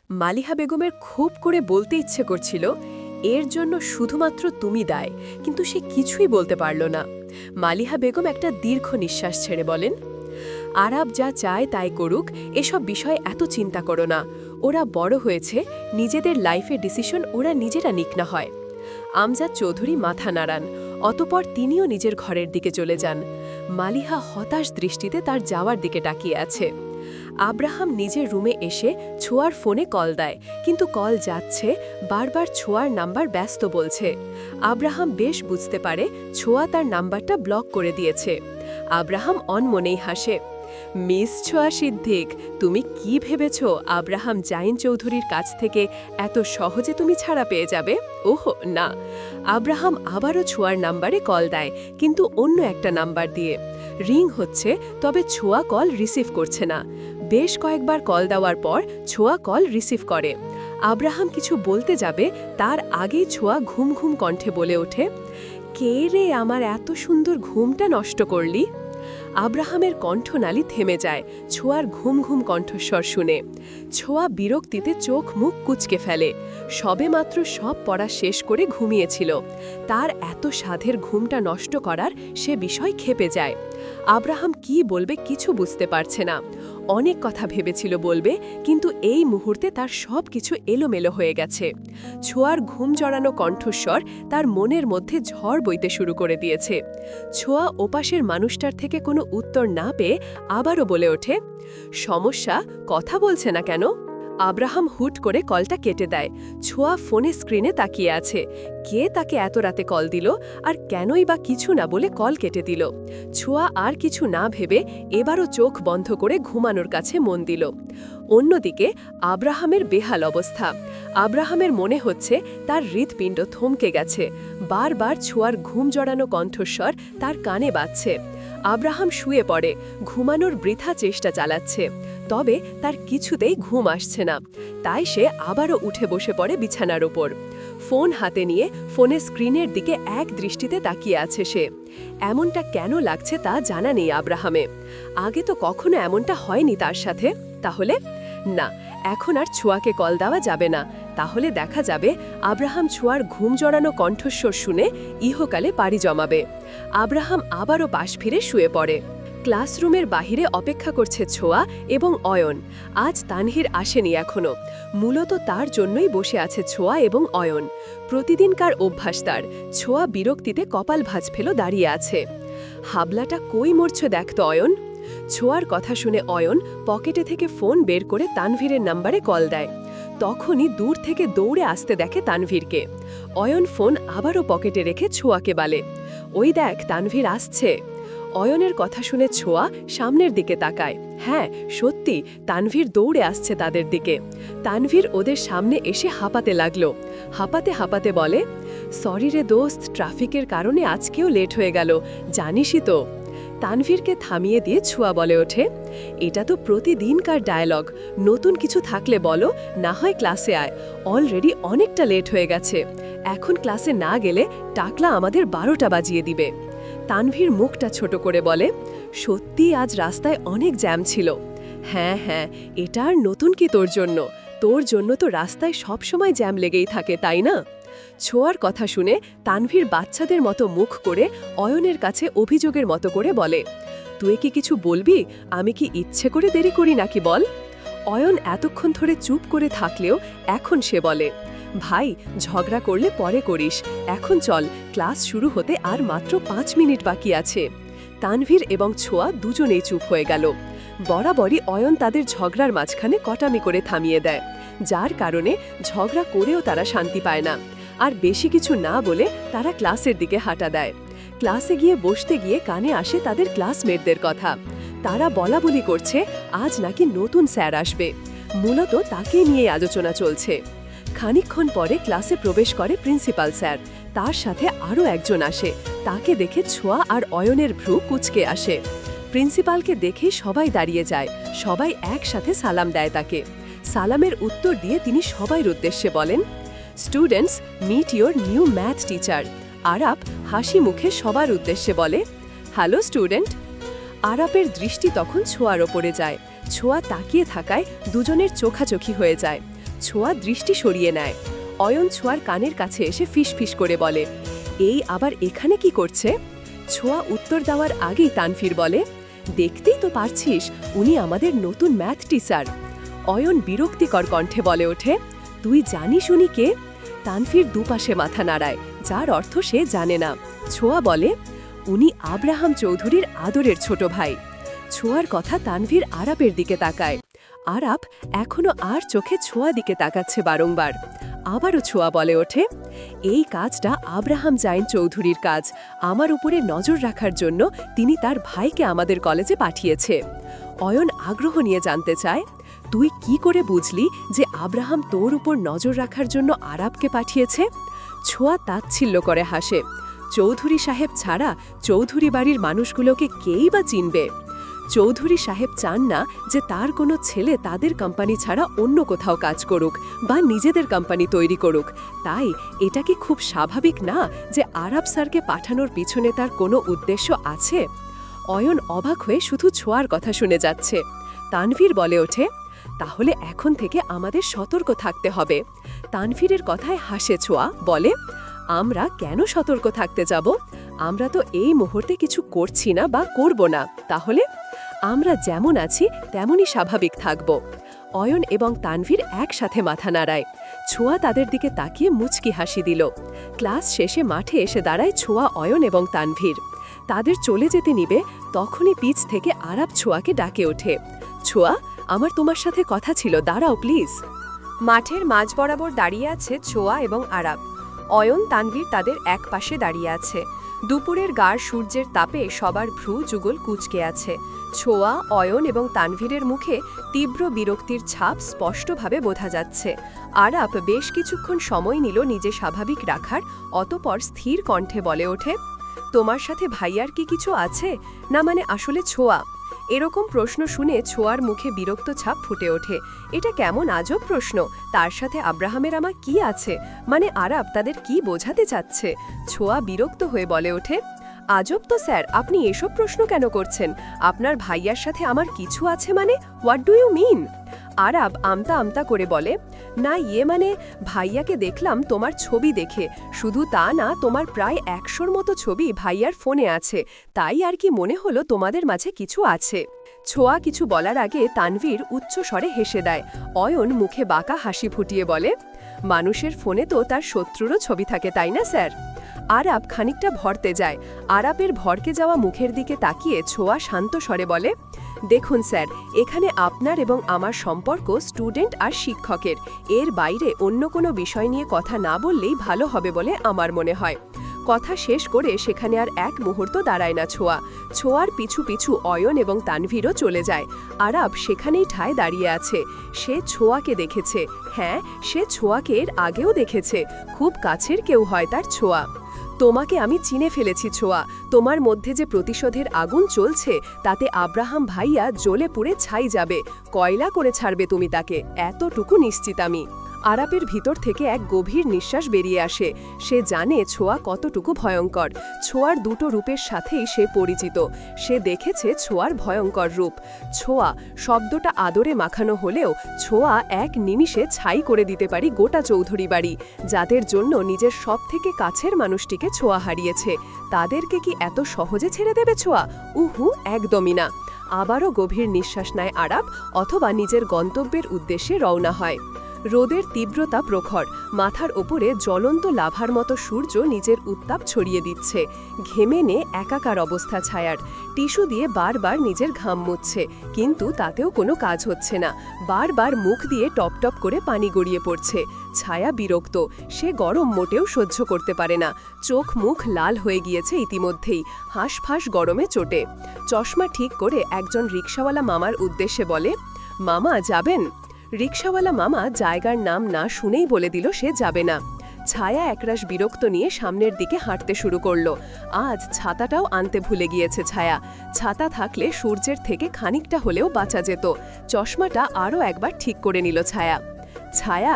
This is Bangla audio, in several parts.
মালিহা বেগমের খুব করে বলতে ইচ্ছে করছিল, এর জন্য শুধুমাত্র তুমি দায়, কিন্তু সে কিছুই বলতে পারল না। মালিহা বেগম একটা দীর্ঘ নিঃশ্বাস ছেড়ে বলেন, আরাব যা চায় তাই করুক, এসব বিষয় এত চিন্তা করো না। ওরা বড় হয়েছে, নিজেদের লাইফের ডিসিশন ওরা নিজেরা নিক না হয়। আমজাদ চৌধুরী মাথা নাড়ান, অতপর তিনিও নিজের ঘরের দিকে চলে যান। মালিহা হতাশ দৃষ্টিতে তার যাওয়ার দিকে তাকিয়ে আছে। আব্রাহাম নিজের রুমে এসে ছোঁয়ার ফোনে কল দেয়, কিন্তু কল যাচ্ছে, বারবার ছোঁয়ার নাম্বার ব্যস্ত বলছে। আব্রাহাম বেশ বুঝতে পারে ছোঁয়া তার নাম্বারটা ব্লক করে দিয়েছে। আব্রাহাম অনমনেই হাসে, মিস ছোঁয়া সিদ্দিক, তুমি কি ভেবেছ আব্রাহাম জাইন চৌধুরীর কাছ থেকে এত সহজে তুমি ছাড়া পেয়ে যাবে? ওহো না। আব্রাহাম আবারও ছোঁয়ার নাম্বারে কল দেয়, কিন্তু অন্য একটা নাম্বার দিয়ে। রিং হচ্ছে, তবে ছোঁয়া কল রিসিভ করছে না। বেশ কয়েকবার কল দেওয়ার পর ছোঁয়া কল রিসিভ করে। আব্রাহাম কিছু বলতে যাবে, তার আগেই ছোঁয়া ঘুম ঘুম কণ্ঠে বলে ওঠে, কে রে আমার এত সুন্দর ঘুমটা নষ্ট করলি? আব্রাহামের কণ্ঠনালী থেমে যায় ছোঁয়ার ঘুম ঘুম কণ্ঠস্বর শুনে। ছোঁয়া বিরক্তিতে চোখ মুখ কুঁচকে ফেলে। সবেমাত্র সব পড়া শেষ করে ঘুমিয়েছিল, তার এত সাধের ঘুমটা নষ্ট করার সে বিষয় ক্ষেপে যায়। আব্রাহাম কি বলবে কিছু বুঝতে পারছে না। অনেক কথা ভেবেছিল বলবে, কিন্তু এই মুহূর্তে তার সব কিছু এলোমেলো হয়ে গেছে। ছোঁয়ার ঘুম জড়ানো কণ্ঠস্বর তার মনের মধ্যে ঝড় বইতে শুরু করে দিয়েছে। ছোঁয়া ওপাশের মানুষটার থেকে কোনো উত্তর না পেয়ে আবারও বলে ওঠে, সমস্যা, কথা বলছে না কেন? আব্রাহাম হুট করে কলটা কেটে দেয়। ছোঁয়া ফোনে স্ক্রিনে তাকিয়ে আছে। কে তাকে এত রাতে কল দিল, আর কেনই বা কিছু না বলে কল কেটে দিল? ছোঁয়া আর কিছু না ভেবে এবারও চোখ বন্ধ করে ঘুমানোর কাছে মন দিল। অন্যদিকে আব্রাহামের বেহাল অবস্থা। আব্রাহামের মনে হচ্ছে তার হৃৎপিণ্ড থমকে গেছে। বারবার ছোঁয়ার ঘুম জড়ানো কণ্ঠস্বর তার কানে বাজছে। আব্রাহাম শুয়ে পড়ে, ঘুমানোর বৃথা চেষ্টা চালাচ্ছে, তবে তার কিছুতেই ঘুম আসছে না। তাই সে আবারও উঠে বসে পড়ে বিছানার ওপর। ফোন হাতে নিয়ে ফোনের স্ক্রিনের দিকে এক দৃষ্টিতে তাকিয়ে আছে সে। এমনটা কেন লাগছে তা জানা নেই আব্রাহামে। আগে তো কখনো এমনটা হয়নি তার সাথে। তাহলে না, এখন আর ছোঁয়াকে কল দেওয়া যাবে না। তাহলে দেখা যাবে আব্রাহাম ছোঁয়ার ঘুম জড়ানো কণ্ঠস্বর শুনে ইহকালে পাড়ি জমাবে। আব্রাহাম আবারও পাশ ফিরে শুয়ে পড়ে। ক্লাসরুমের বাহিরে অপেক্ষা করছে ছোঁয়া এবং অয়ন। আজ তানভীর আসেনি এখনো। মূলত তার জন্যই বসে আছে ছোঁয়া এবং অয়ন। প্রতিদিনকার অভ্যাস তার। ছোঁয়া বিরক্তিতে কপাল ভাঁজ ফেলে দাঁড়িয়ে আছে। হাবলাটা কই মরছে দেখতো অয়ন। ছোঁয়ার কথা শুনে অয়ন পকেটে থেকে ফোন বের করে তানভীরের নাম্বারে কল দেয়। তখনই দূর থেকে দৌড়ে আসতে দেখে তানভীরকে। অয়ন ফোন আবারও পকেটে রেখে ছোঁয়াকে বলে, ওই দেখ তানভীর আসছে। অয়নের কথা শুনে ছোঁয়া সামনের দিকে তাকায়। হ্যাঁ, সত্যি তানভীর দৌড়ে আসছে তাদের দিকে। তানভীর ওদের সামনে এসে হাঁপাতে লাগলো। হাঁপাতে হাঁপাতে বলে, সরি রে দোস্ত, ট্রাফিকের কারণে আজকেও লেট হয়ে গেল, জানিসই তো। তানভীরকে থামিয়ে দিয়ে ছোঁয়া বলে ওঠে, এটা তো প্রতিদিনকার ডায়ালগ, নতুন কিছু থাকলে বলো, না হয় ক্লাসে আয়। অলরেডি অনেকটা লেট হয়ে গেছে, এখন ক্লাসে না গেলে টাকলা আমাদের 12টা বাজিয়ে দিবে। তানভীর মুখটা ছোট করে বলে, সত্যি আজ রাস্তায় অনেক জ্যাম ছিল। হ্যাঁ হ্যাঁ, এটা আর নতুন কি তোর জন্য? তোর জন্য তো রাস্তায় সবসময় জ্যাম লেগেই থাকে, তাই না? ছোঁয়ার কথা শুনে তানভীর বাচ্চাদের মতো মুখ করে অয়নের কাছে অভিযোগের মতো করে বলে, তুই কি কিছু বলবি? আমি কি ইচ্ছে করে দেরি করি নাকি বল? অয়ন এতক্ষণ ধরে চুপ করে থাকলেও এখন সে বলে, ভাই, ঝগড়া করলে পরে করিস, এখন চল, ক্লাস শুরু হতে আর মাত্র 5 মিনিট বাকি আছে। তানভীর এবং ছোঁয়া দুজনেই চুপ হয়ে গেল। বরাবরই অয়ন তাদের ঝগড়ার মাঝখানে কটামি করে থামিয়ে দেয়, যার কারণে ঝগড়া করেও তারা শান্তি পায় না। আর বেশি কিছু না বলে তারা ক্লাসের দিকে হাঁটা দেয়। ক্লাসে গিয়ে বসতে গিয়ে কানে আসে তাদের ক্লাসমেটদের কথা। তারা বলাবলি করছে আজ নাকি নতুন স্যার আসবে, মূলত তাকে নিয়ে আলোচনা চলছে। খানিকক্ষণ পরে ক্লাসে প্রবেশ করে প্রিন্সিপাল স্যার। তার সাথে আরও একজন আসে। তাকে দেখে ছোঁয়া আর অয়নের ভ্রু কুঁচকে আসে। প্রিন্সিপালকে দেখে সবাই দাঁড়িয়ে যায়, সবাই একসাথে সালাম দেয় তাকে। সালামের উত্তর দিয়ে তিনি সবার উদ্দেশ্যে বলেন, students, meet your new math teacher. Arab হাসি মুখে সবার উদ্দেশ্যে বলে, হ্যালো স্টুডেন্ট। আরাপের দৃষ্টি তখন ছোঁয়ার ওপরে যায়। ছোঁয়া তাকিয়ে থাকায় দুজনের চোখাচোখি হয়ে যায়। ছোঁয়া দৃষ্টি সরিয়ে নেয়। অয়ন ছোঁয়ার কানের কাছে এসে ফিসফিস করে বলে, এই আবার এখানে কি করছে? ছোঁয়া উত্তর দেওয়ার আগেই তানভীর বলে, দেখতেই তো পারছিস উনি আমাদের নতুন ম্যাথ টিচার। অয়ন বিরক্তিকর কণ্ঠে বলে ওঠে, তুই জানিস উনি কে? তানভীর দুপাশে মাথা নাড়ায়, যার অর্থ সে জানে না। ছোঁয়া বলে, উনি আব্রাহাম চৌধুরীর আদরের ছোট ভাই। ছোঁয়ার কথা তানভীর আরাপের দিকে তাকায়। আরাপ এখনো আর চোখে ছোঁয়া দিকে তাকাচ্ছে বারংবার। আবারও ছোঁয়া বলে ওঠে, এই কাজটা আব্রাহাম জাইন চৌধুরীর কাজ। আমার উপরে নজর রাখার জন্য তিনি তার ভাইকে আমাদের কলেজে পাঠিয়েছে। অয়ন আগ্রহ নিয়ে জানতে চায়, তুই কি করে বুঝলি যে আব্রাহাম তোর উপর নজর রাখার জন্য আরাবকে পাঠিয়েছে? ছোঁয়া তাচ্ছিল্য করে হাসে, চৌধুরী সাহেব ছাড়া চৌধুরী বাড়ির মানুষগুলোকে কেই বা চিনবে? চৌধুরী সাহেব চান না যে তার কোনো ছেলে তাদের কোম্পানি ছাড়া অন্য কোথাও কাজ করুক বা নিজেদের কোম্পানি তৈরি করুক। তাই এটা কি খুব স্বাভাবিক না যে আরাব স্যারকে পাঠানোর পিছনে তার কোনো উদ্দেশ্য আছে? অয়ন অবাক হয়ে শুধু ছোঁয়ার কথা শুনে যাচ্ছে। তানভীর বলে ওঠে, তাহলে এখন থেকে আমাদের সতর্ক থাকতে হবে। তানভীরের কথায় হাসে ছোঁয়া, বলে, আমরা কেন সতর্ক থাকতে যাব? আমরা তো এই মুহূর্তে কিছু করছি না বা করব না। তাহলে আমরা যেমন আছি তেমনই স্বাভাবিক থাকব। অয়ন এবং তানভীর একসাথে মাথা নাড়ায়। ছোঁয়া তাদের দিকে তাকিয়ে মুচকি হাসি দিল। ক্লাস শেষে মাঠে এসে দাঁড়ায় ছোঁয়া, অয়ন এবং তানভীর। তাদের চলে যেতে নিবে তখনই পিচ থেকে আরাব ছোঁয়াকে ডাকে ওঠে, ছোঁয়া, আমার তোমার সাথে কথা ছিল, দাঁড়াও প্লিজ। মাঠের মাঝ বরাবর দাঁড়িয়ে আছে ছোঁয়া এবং আরাব। অয়ন, তানভীর তাদের এক পাশে দাঁড়িয়ে আছে। দুপুরের গাঢ় সূর্যের তাপে সবার ভ্রু যুগল কুঁচকে আছে। ছোঁয়া, অয়ন এবং তানভীরের মুখে তীব্র বিরক্তির ছাপ স্পষ্টভাবে বোঝা যাচ্ছে। আরাব বেশ কিছুক্ষণ সময় নিল নিজে স্বাভাবিক রাখার, অতঃপর স্থির কণ্ঠে বলে ওঠে, তোমার সাথে ভাইয়ার কি কিছু আছে? না মানে আসলে ছোঁয়া। এরকম প্রশ্ন শুনে ছোঁয়ার মুখে বিরক্ত ছাপ ফুটে ওঠে। এটা কেমন আজব প্রশ্ন! তার সাথে আব্রাহামের আমার কি আছে? মানে আরাব তাদের কি বোঝাতে চাচ্ছে? ছোঁয়া বিরক্ত হয়ে বলে ওঠে, আজব তো স্যার, আপনি এসব প্রশ্ন কেন করছেন? আপনার ভাইয়ার সাথে আমার কিছু আছে মানে? What do you mean? Arab আমতা আমতা করে বলে, না মানে ভাইয়াকে দেখলাম তোমার ছবি দেখে। শুধু তা না, তোমার প্রায় 100-র মতো ছবি ভাইয়ার ফোনে আছে। তাই আর কি মনে হলো তোমাদের মাঝে কিছু আছে। ছোঁয়া কিছু বলার আগে তানভীর উচ্চ স্বরে হেসে দেয়। অয়ন মুখে বাঁকা হাসি ফুটিয়ে বলে, মানুষের ফোনে তো তার শত্রুরও ছবি থাকে, তাই না স্যার? আরাব খানিকটা ভরতে যায়। আরাবের ভরকে যাওয়া মুখের দিকে তাকিয়ে ছোঁয়া শান্ত স্বরে বলে, দেখুন স্যার, এখানে আপনার এবং আমার সম্পর্ক স্টুডেন্ট আর শিক্ষকের। এর বাইরে অন্য কোনো বিষয় নিয়ে কথা না বললেই ভালো হবে বলে আমার মনে হয়। কথা শেষ করে সেখানে আর এক মুহূর্ত দাঁড়ায় না ছোঁয়া। ছোঁয়ার পিছু পিছু অয়ন এবং তানভীরও চলে যায়। আরাব সেখানেই ঠায় দাঁড়িয়ে আছে। সে ছোঁয়াকে দেখেছে। হ্যাঁ, সে ছোঁয়াকে এর আগেও দেখেছে। খুব কাছের কেউ হয় তার ছোঁয়া। তোমাকে আমি চিনে ফেলেছি ছোঁয়া। তোমার মধ্যে যে প্রতিশোধের আগুন চলছে তাতে আব্রাহাম ভাইয়া জ্বলে পুড়ে ছাই যাবে। কয়লা করে ছাড়বে তুমি তাকে, এতটুকু নিশ্চিত আমি। আরাপের ভিতর থেকে এক গভীর নিঃশ্বাস বেরিয়ে আসে। সে জানে ছোঁয়া কতটুকু ভয়ঙ্কর। ছোঁয়ার দুটো রূপের সাথেই সে পরিচিত। সে দেখেছে ছোঁয়ার ভয়ঙ্কর রূপ। ছোঁয়া শব্দটা আদরে মাখানো হলেও ছোঁয়া এক নিমিষে ছাই করে দিতে পারি গোটা চৌধুরী বাড়ি। যাদের জন্য নিজের সবথেকে কাছের মানুষটিকে ছোঁয়া হারিয়েছে, তাদেরকে কি এত সহজে ছেড়ে দেবে ছোঁয়া? উহু, একদমই না। আবারও গভীর নিঃশ্বাস নেয় আরাব, অথবা নিজের গন্তব্যের উদ্দেশ্যে রওনা হয়। রোদের তীব্রতা প্রখর। মাথার ওপরে জ্বলন্ত লাভার মতো সূর্য নিজের উত্তাপ ছড়িয়ে দিচ্ছে। ঘেমে নে একাকার অবস্থা ছায়ার। টিস্যু দিয়ে বারবার নিজের ঘাম মুছছে, কিন্তু তাতেও কোনো কাজ হচ্ছে না। বারবার মুখ দিয়ে টপ টপ করে পানি গড়িয়ে পড়ছে। ছায়া বিরক্ত। সে গরম মোটেও সহ্য করতে পারে না। চোখ মুখ লাল হয়ে গিয়েছে ইতিমধ্যেই, হাঁসফাঁস গরমে চোটে। চশমা ঠিক করে একজন রিকশাওয়ালা মামার উদ্দেশ্যে বলে, মামা যাবেন? রিকশাওয়ালা মামা জায়গার নাম না শুনেই বলে দিল সে যাবে না। ছায়া একরাশ বিরক্ত নিয়ে সামনের দিকে হাঁটতে শুরু করল। আজ ছাতাটাও আনতে ভুলে গিয়েছে ছায়া। ছাতা থাকলে সূর্যের থেকে খানিকটা হলেও বাঁচা যেত। চশমাটা আরও একবার ঠিক করে নিল ছায়া। ছায়া!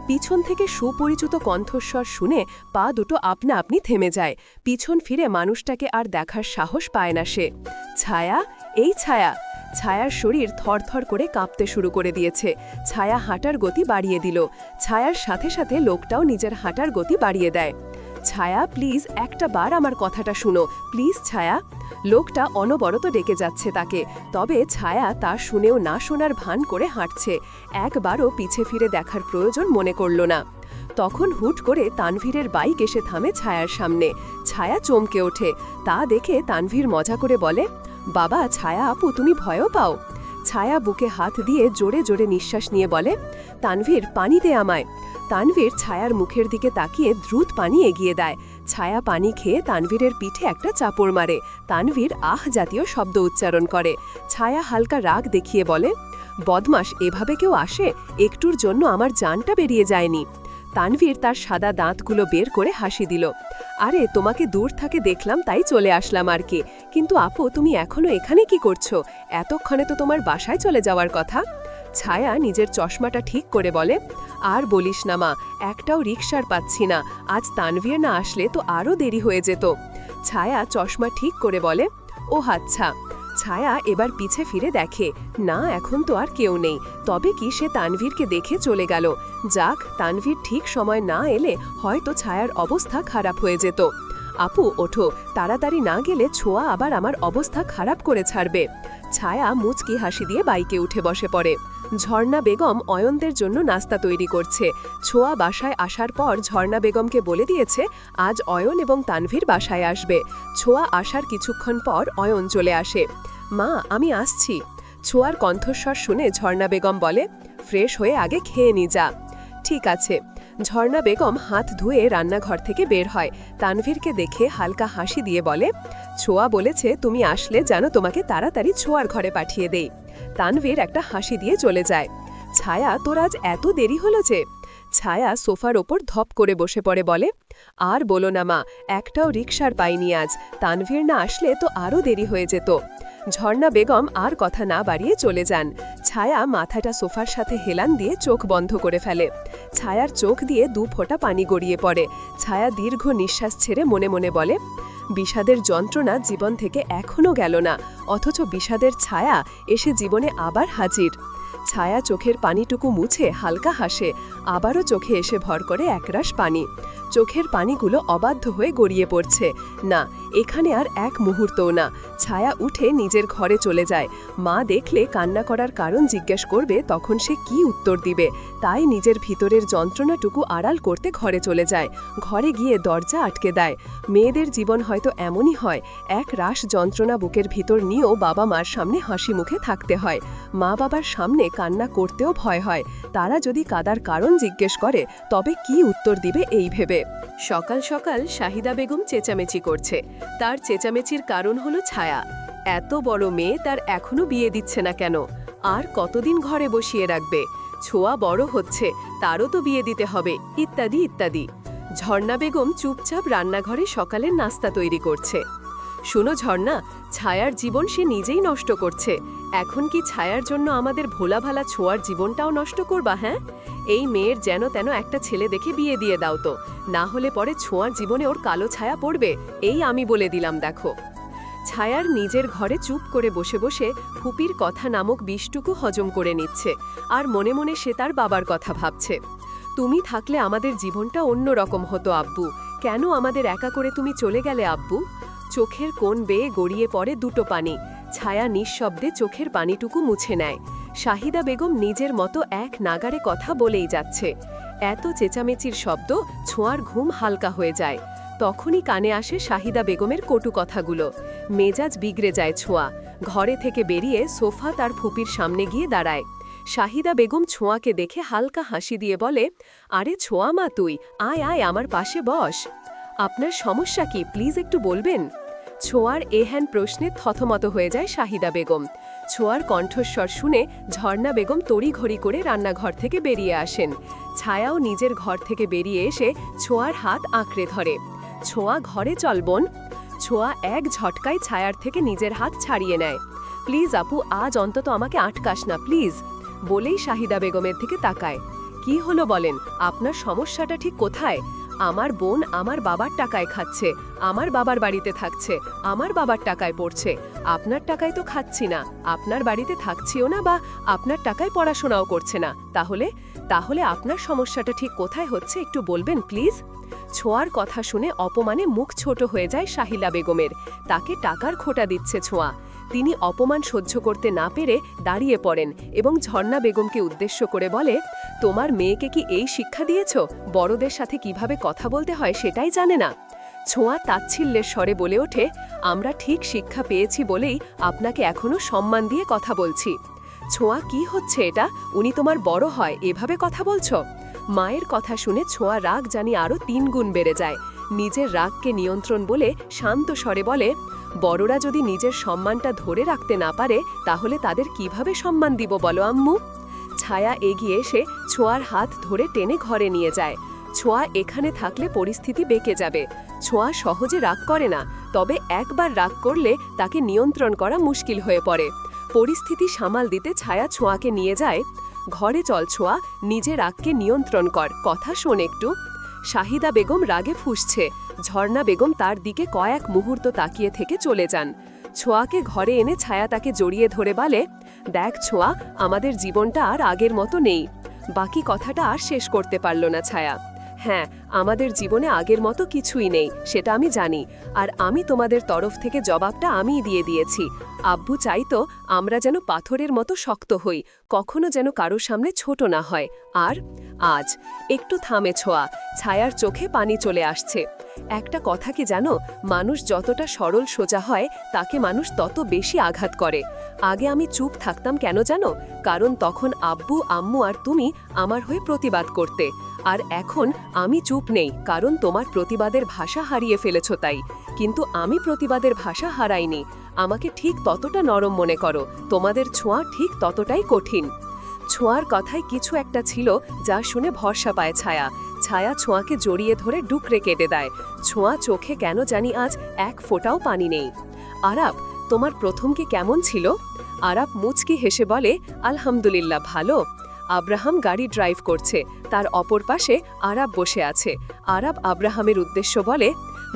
পিছন থেকে সুপরিচিত কণ্ঠস্বর শুনে পা দুটো আপনা আপনি থেমে যায়। পিছন ফিরে মানুষটাকে আর দেখার সাহস পায় না সে। ছায়া, এই ছায়া! ছায়ার শরীর থরথর করে কাঁপতে শুরু করে দিয়েছে। ছায়া হাঁটার গতি বাড়িয়ে দিল। ছায়ার সাথে সাথে লোকটাও নিজের হাঁটার গতি বাড়িয়ে দেয়। ছায়া, প্লিজ একটা বার আমার কথাটা শুনো, প্লিজ ছায়া। লোকটা অনবরত ডেকে যাচ্ছে তাকে, তবে ছায়া তা শুনেও না শোনার ভান করে হাঁটছে। একবারও পিছে ফিরে দেখার প্রয়োজন মনে করল না। তখন হুট করে তানভীরের বাইক এসে থামে ছায়ার সামনে। ছায়া চমকে ওঠে। তা দেখে তানভীর মজা করে বলে, বাবা ছায়া আপু, তুমি ভয়ও পাও? ছায়া বুকে হাত দিয়ে জোরে জোরে নিঃশ্বাস নিয়ে বলে, তানভীর পানি দে আমায়। তানভীর ছায়ার মুখের দিকে তাকিয়ে দ্রুত পানি এগিয়ে দেয়। ছায়া পানি খেয়ে তানভীরের পিঠে একটা চাপড় মারে। তানভীর আহ জাতীয় শব্দ উচ্চারণ করে। ছায়া হালকা রাগ দেখিয়ে বলে, বদমাস, এভাবে কেউ আসে? একটুর জন্য আমার জানটা বেরিয়ে যায়নি। তানভীর তার সাদা দাঁতগুলো বের করে হাসি দিল। আরে তোমাকে দূর থেকে দেখলাম তাই চলে আসলাম আর কি। কিন্তু আপু, তুমি এখনো এখানে কি করছো? এতক্ষণে তো তোমার বাসায় চলে যাওয়ার কথা। ছায়া নিজের চশমাটা ঠিক করে বলে, আর বলিস না মা, একটাও রিকশার পাচ্ছি না। আজ তানভীর না আসলে তো আরও দেরি হয়ে যেত। ছায়া চশমা ঠিক করে বলে, ও আচ্ছা। ছায়া এবার পিছে ফিরে দেখে, না এখন তো আর কেউ নেই। তবে কি সে তানভীরকে দেখে চলে গেল। যাক, তানভীর ঠিক সময় না এলে হয়তো ছায়ার অবস্থা খারাপ হয়ে যেত। আপু ওঠো, তাড়াতাড়ি না গেলে ছোঁয়া আবার আমার অবস্থা খারাপ করে ছাড়বে। ছায়া মুচকি হাসি দিয়ে বাইকে উঠে বসে পড়ে। ঝর্ণা বেগম অয়নদের জন্য নাস্তা তৈরি করছে। ছোঁয়া বাসায় আসার পর ঝর্ণা বেগমকে বলে দিয়েছে আজ অয়ন এবং তানভীর বাসায় আসবে। ছোঁয়া আসার কিছুক্ষণ পর অয়ন চলে আসে। মা, আমি আসছি। ছোঁয়ার কণ্ঠস্বর শুনে ঝর্ণা বেগম বলে, ফ্রেশ হয়ে আগে খেয়ে নি যা। ঠিক আছে। ঝর্ণা বেগম হাত ধুয়ে রান্নাঘর থেকে বের হয়। তানভীরকে দেখে হালকা হাসি দিয়ে বলে, ছোঁয়া বলেছে তুমি আসলে যেন তোমাকে তাড়াতাড়ি ছোঁয়ার ঘরে পাঠিয়ে দেই। তানভীর একটা হাসি দিয়ে চলে যায়। ছায়া, তোর আজ এত দেরি হলো যে? ছায়া সোফার ওপর ধপ করে বসে পড়ে বলে, আর বলো না মা, একটাও রিকশার পাইনি আজ। তানভীর না আসলে তো আরও দেরি হয়ে যেত। ঝর্ণা বেগম আর কথা না বাড়িয়ে চলে যান। ছায়া মাথাটা সোফার সাথে হেলান দিয়ে চোখ বন্ধ করে ফেলে। ছায়ার চোখ দিয়ে দু ফোঁটা পানি গড়িয়ে পড়ে। ছায়া দীর্ঘ নিঃশ্বাস ছেড়ে মনে মনে বলে, বিষাদের যন্ত্রণা জীবন থেকে এখনও গেল না, অথচ বিষাদের ছায়া এসে জীবনে আবার হাজির। ছায়া চোখের পানিটুকু মুছে হালকা হাসে। আবারও চোখে এসে ভর করে একরাশ পানি। চোখের পানিগুলো অবাধ্য হয়ে গড়িয়ে পড়ছে। না, এখানে আর এক মুহূর্তও না। ছায়া উঠে নিজের ঘরে চলে যায়। মা দেখলে কান্না করার কারণ জিজ্ঞেস করবে, তখন সে কি উত্তর দিবে? তাই নিজের ভিতরের যন্ত্রণাটুকু আড়াল করতে ঘরে চলে যায়। ঘরে গিয়ে দরজা আটকে দেয়। মেয়েদের জীবন হয়তো এমনই হয়, এক রাশ যন্ত্রণা বুকের ভিতর নিয়েও বাবা মার সামনে হাসি মুখে থাকতে হয়। মা বাবার সামনে কান্না করতেও ভয় হয়। তারা যদি কাদার কারণ জিজ্ঞেস করে তবে কি উত্তর দিবে এই ভেবে। সকাল সকাল শাহিদা বেগম চেঁচামেচি করছে। তার চেঁচামেচির কারণ হলো ছায়া। এত বড় মেয়ে তার এখনো বিয়ে দিচ্ছে না কেন? আর কতদিন ঘরে বসিয়ে রাখবে? ছোঁয়া বড় হচ্ছে, তারও তো বিয়ে দিতে হবে, ইত্যাদি ইত্যাদি। ঝর্ণা বেগম চুপচাপ রান্নাঘরে সকালের নাস্তা তৈরি করছে। শুনো ঝর্ণা, ছায়ার জীবন সে নিজেই নষ্ট করছে। এখন কি ছায়ার জন্য আমাদের ভোলা ভালা ছোঁয়ার জীবনটাও নষ্ট করবা? হ্যাঁ, এই মেয়ের যেন তেন একটা ছেলে দেখে বিয়ে দিয়ে দাও তো, না হলে পরে ছোঁয়ার জীবনে ওর কালো ছায়া পড়বে, এই আমি বলে দিলাম দেখো। ছায়ার নিজের ঘরে চুপ করে বসে বসে ফুপির কথা নামক বিষটুকু হজম করে নিচ্ছে। আর মনে মনে সে তার বাবার কথা ভাবছে। তুমি থাকলে আমাদের জীবনটা অন্য রকম হতো আব্বু। কেন আমাদের একা করে তুমি চলে গেলে আব্বু? চোখের কোণ বেয়ে গড়িয়ে পড়ে দুটো পানি। ছায়া নিঃশব্দে চোখের পানিটুকু মুছে নেয়। শাহিদা বেগম নিজের মতো এক নাগারে কথা বলেই যাচ্ছে। এত চেঁচামেচির শব্দ ছোঁয়ার ঘুম হালকা হয়ে যায়। তখনই কানে আসে শাহিদা বেগমের কটু কথাগুলো। মেজাজ বিগড়ে যায় ছোঁয়া। ঘরে থেকে বেরিয়ে সোফা তার ফুপির সামনে গিয়ে দাঁড়ায়। শাহিদা বেগম ছোঁয়াকে দেখে হালকা হাসি দিয়ে বলে, আরে ছোঁয়া মা, তুই আয় আয়, আমার পাশে বস। আপনার সমস্যা কি, প্লিজ একটু বলবেন? ছোঁয়ার এহেন প্রশ্নে থতমত হয়ে যায় শাহিদা বেগম। ছোঁয়ার কণ্ঠস্বর শুনে ঝর্ণা বেগম তড়িঘড়ি করে রান্নাঘর থেকে বেরিয়ে আসেন। ছায়াও নিজের ঘর থেকে বেরিয়ে এসে ছোঁয়ার হাত আঁকড়ে ধরে। ছোঁয়া, ঘরে চল বোন। ছোঁয়া এক ঝটকায় ছায়ার থেকে নিজের হাত ছাড়িয়ে নেয়। প্লিজ আপু, আজ অন্তত আমাকে আটকাস না প্লিজ, বলেই শাহিদা বেগমের দিকে তাকায়। কি হলো বলেন, আপনার সমস্যাটা ঠিক কোথায়? আমার বোন আমার বাবার টাকায় খাচ্ছে, আমার বাবার বাড়িতে থাকছে, আমার বাবার টাকায় পড়ছে। আপনার টাকায় তো খাচ্ছি না, আপনার বাড়িতে থাকছিও না, বা আপনার টাকায় পড়াশোনাও করছে না। তাহলে আপনার সমস্যাটা ঠিক কোথায় হচ্ছে একটু বলবেন প্লিজ? ছোঁয়ার কথা শুনে অপমানে মুখ ছোট হয়ে যায় শাহিলা বেগমের। তাকে টাকার খোঁটা দিচ্ছে ছোঁয়া। তিনি অপমান সহ্য করতে না পেরে দাঁড়িয়ে পড়েন এবং ঝর্ণা বেগমকে উদ্দেশ্য করে বলে, তোমার মেয়েকে কি এই শিক্ষা দিয়েছ? বড়দের সাথে কিভাবে কথা বলতে হয় সেটাই জানে না? ছোঁয়া তাচ্ছিল্যের স্বরে বলে ওঠে, আমরা ঠিক শিক্ষা পেয়েছি বলেই আপনাকে এখনো সম্মান দিয়ে কথা বলছি। ছোঁয়া, কি হচ্ছে এটা? উনি তোমার বড় হয় এভাবে কথা বলছ? মায়ের কথা শুনে ছোঁয়া রাগ জানি আরও 3 গুণ বেড়ে যায়। নিজের রাগকে নিয়ন্ত্রণ বলে শান্ত স্বরে বলে, বড়রা যদি নিজের সম্মানটা ধরে রাখতে না পারে তাহলে তাদের কিভাবে সম্মান দিব বলো আম্মু? ছায়া এগিয়ে এসে ছোঁয়ার হাত ধরে টেনে ঘরে নিয়ে যায়। ছোঁয়া এখানে থাকলে পরিস্থিতি বেঁকে যাবে। ছোঁয়া সহজে রাগ করে না, তবে একবার রাগ করলে তাকে নিয়ন্ত্রণ করা মুশকিল হয়ে পড়ে। পরিস্থিতি সামাল দিতে ছায়া ছোঁয়াকে নিয়ে যায়। ঘরে চল ছোঁয়া, নিজের রাগকে নিয়ন্ত্রণ কর, কথা শোন একটু। শাহিদা বেগম রাগে ফুঁসছে। ঝর্ণা বেগম তার দিকে কয়েক মুহূর্ত তাকিয়ে থেকে চলে যান। ছোঁয়াকে ঘরে এনে ছায়া তাকে জড়িয়ে ধরে বলে, দেখ ছোঁয়া, আমাদের জীবনটা আর আগের মতো নেই। বাকি কথাটা আর শেষ করতে পারল না ছায়া। হ্যাঁ, আমাদের জীবনে আগের মতো কিছুই নেই, সেটা আমি জানি। আর আমি তোমাদের তরফ থেকে জবাবটা আমিই দিয়ে দিয়েছি। আব্বু চাইতো আমরা যেন পাথরের মতো শক্ত হই, কখনো যেন কারো সামনে ছোট না হয়। আর আজ একটু থামে ছোঁয়া, ছায়ার চোখে পানি চলে আসছে। একটা কথা কি জানো, মানুষ যতটা সরল সোজা হয় তাকে মানুষ তত বেশি আঘাত করে। আগে আমি চুপ থাকতাম কেন জানো? কারণ তখন আব্বু আম্মু আর তুমি আমার হয়ে প্রতিবাদ করতে। আর এখন আমি চুপ নেই কারণ তোমার প্রতিবাদের ভাষা হারিয়ে ফেলেছ তাই। কিন্তু আমি প্রতিবাদের ভাষা হারাইনি। আমাকে ঠিক ততটা নরম মনে করো, তোমাদের ছোঁয়া ঠিক ততটাই কঠিন। ছোঁয়ার কথায় কিছু একটা ছিল যা শুনে ভরসা পায় ছায়া। ছায়া ছোঁয়াকে জড়িয়ে ধরে ডুকরে কেটে দেয়। ছোঁয়া চোখে কেন জানি আজ এক ফোঁটাও পানি নেই। আরাব, তোমার প্রথম কি কেমন ছিল? আরাব মুচকি হেসে বলে, আলহামদুলিল্লাহ ভালো। আব্রাহাম গাড়ি ড্রাইভ করছে, তার অপর পাশে আরাব বসে আছে। আরাব আব্রাহামের উদ্দেশ্য বলে,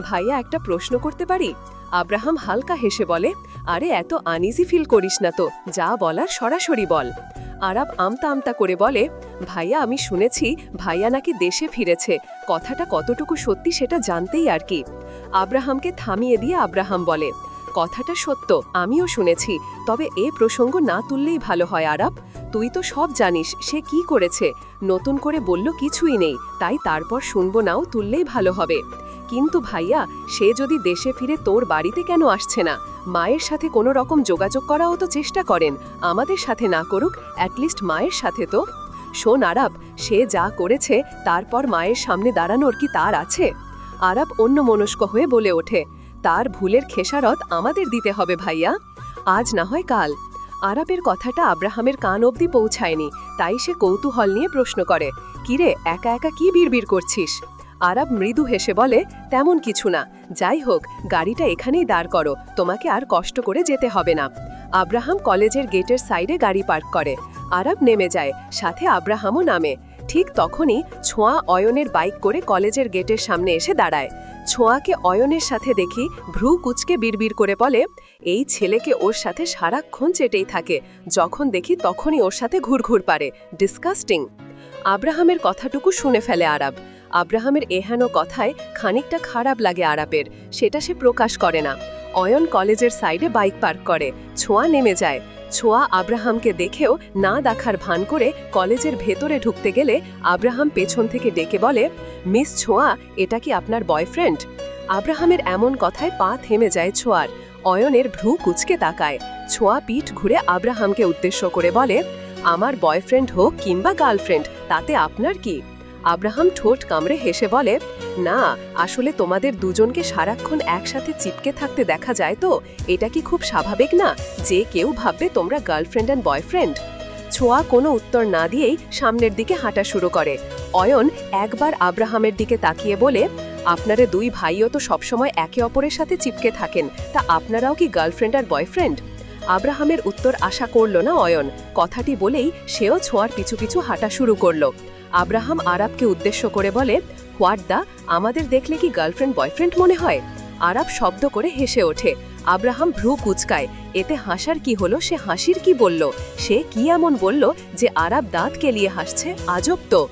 ভাইয়া একটা প্রশ্ন করতে পারি? আব্রাহাম হালকা হেসে বলে, আরে এত আনইজি ফিল করিস না তো, যা বলার সরাসরি বল। আরাব আমতা আমতা করে বলে, ভাইয়া আমি শুনেছি ভাইয়া নাকি দেশে ফিরেছে, কথাটা কতটুকু সত্যি সেটা জানতেই আর কি। আব্রাহামকে থামিয়ে দিয়ে আব্রাহাম বলে, কথাটা সত্য, আমিও শুনেছি, তবে এ প্রসঙ্গ না তুললেই ভালো হয় আরাব। তুই তো সব জানিস সে কি করেছে, নতুন করে বলল কিছুই নেই, তাই তারপর শুনবো নাও, তুললেই ভালো হবে। কিন্তু ভাইয়া, সে যদি দেশে ফিরে তোর বাড়িতে কেন আসছে না? মায়ের সাথে কোনো রকম যোগাযোগ করাও তো চেষ্টা করেন, আমাদের সাথে না করুক, অ্যাটলিস্ট মায়ের সাথে তো। শোন আরাব, সে যা করেছে তারপর মায়ের সামনে দাঁড়ানোর কি তার আছে? আরাব অন্যমনস্ক হয়ে বলে ওঠে, তার ভুলের খেসারত আমাদের দিতে হবে ভাইয়া, আজ না হয় কাল। আরাবের কথাটা আব্রাহামের কান অবধি পৌঁছায়নি, তাই সে কৌতূহল নিয়ে প্রশ্ন করে, কিরে একা একা কি বিড়বিড় করছিস? আরাব মৃদু হেসে বলে, তেমন কিছু না, যাই হোক গাড়িটা এখানেই দাঁড় করো, তোমাকে আর কষ্ট করে যেতে হবে না। আব্রাহাম কলেজের গেটের সাইডে গাড়ি পার্ক করে। আরাব নেমে যায়, সাথে আব্রাহামও নামে। ঠিক তখনই ছোঁয়া অয়নের বাইক করে কলেজের গেটের সামনে এসে দাঁড়ায়। ছোঁয়াকে অয়নের সাথে দেখি ভ্রু কুচকে বিড়বিড় করে বলে, এই ছেলেকে ওর সাথে সারাক্ষণ চেটেই থাকে, যখন দেখি তখনই ওর সাথে ঘুরঘুর পারে, ডিসকাস্টিং। আব্রাহামের কথাটুকু শুনে ফেলে আরাব। আব্রাহামের এহেন কথায় খানিকটা খারাপ লাগে আরাবের, সেটা সে প্রকাশ করে না। অয়ন কলেজের সাইডে বাইক পার্ক করে, ছোঁয়া নেমে যায়। ছোঁয়া আব্রাহামকে দেখেও না দেখার ভান করে কলেজের ভেতরে ঢুকতে গেলে আব্রাহাম পেছন থেকে ডেকে বলে, মিস ছোঁয়া, এটা কি আপনার বয়ফ্রেন্ড? আব্রাহামের এমন কথায় পা থেমে যায় ছোঁয়ার। অয়নের ভ্রু কুচকে তাকায়। ছোঁয়া পিঠ ঘুরে আব্রাহামকে উদ্দেশ্য করে বলে, আমার বয়ফ্রেন্ড হোক কিংবা গার্লফ্রেন্ড, তাতে আপনার কি? আব্রাহাম ঠোঁট কামড়ে হেসে বলে, না আসলে তোমাদের দুজনকে সারাক্ষণ একসাথে চিপকে থাকতে দেখা যায় তো, এটা কি খুব স্বাভাবিক না যে কেউ ভাববে তোমরা গার্লফ্রেন্ড অ্যান্ড বয়ফ্রেন্ড? ছোঁয়া কোনো উত্তর না দিয়েই সামনের দিকে হাঁটা শুরু করে। অয়ন একবার আব্রাহামের দিকে তাকিয়ে বলে, আপনারা দুই ভাইও তো সবসময় একে অপরের সাথে চিপকে থাকেন, তা আপনারাও কি গার্লফ্রেন্ড আর বয়ফ্রেন্ড? আব্রাহামের উত্তর আশা করল না অয়ন, কথাটি বলেই সেও ছোঁয়ার পিছু পিছু হাঁটা শুরু করল। আব্রাহাম আরাবকে উদ্দেশ্য করে বলে, হোয়াট দা, আমাদের দেখলে কি গার্লফ্রেন্ড বয়ফ্রেন্ড মনে হয়? আরাব শব্দ করে হেসে ওঠে। আব্রাহাম ভ্রু কুচকায়। এতে হাসার কি হলো, সে হাসির কি বলল? সে কি এমন বলল যে আরাব দাঁত কেলিয়ে হাসছে? আজব তো।